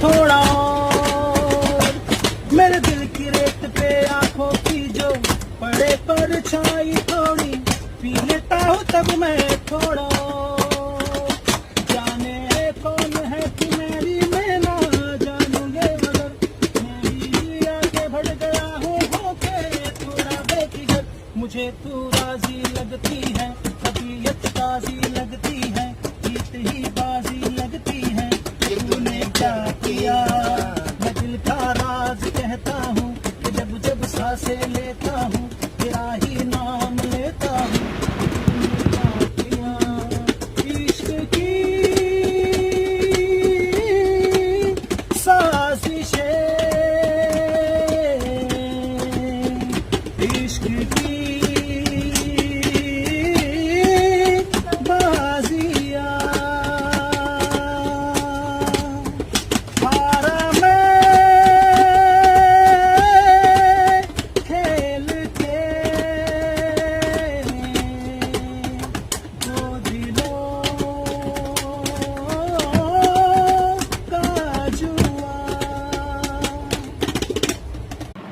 थोड़ा और। मेरे दिल की रेत पे आंखों की जो पड़े परछाई थोड़ी पी लेता हूँ तब मैं थोड़ा और। जाने कौन है तू मेरी मैं ना जानूंगे मगर मेरी आगे बढ़ गया हूँ होके थोड़ा बेफिक्र। मुझे तू राजी लगती है तबीयत ताजी लगती है जीत ही बाजी लगती है तूने क्या किया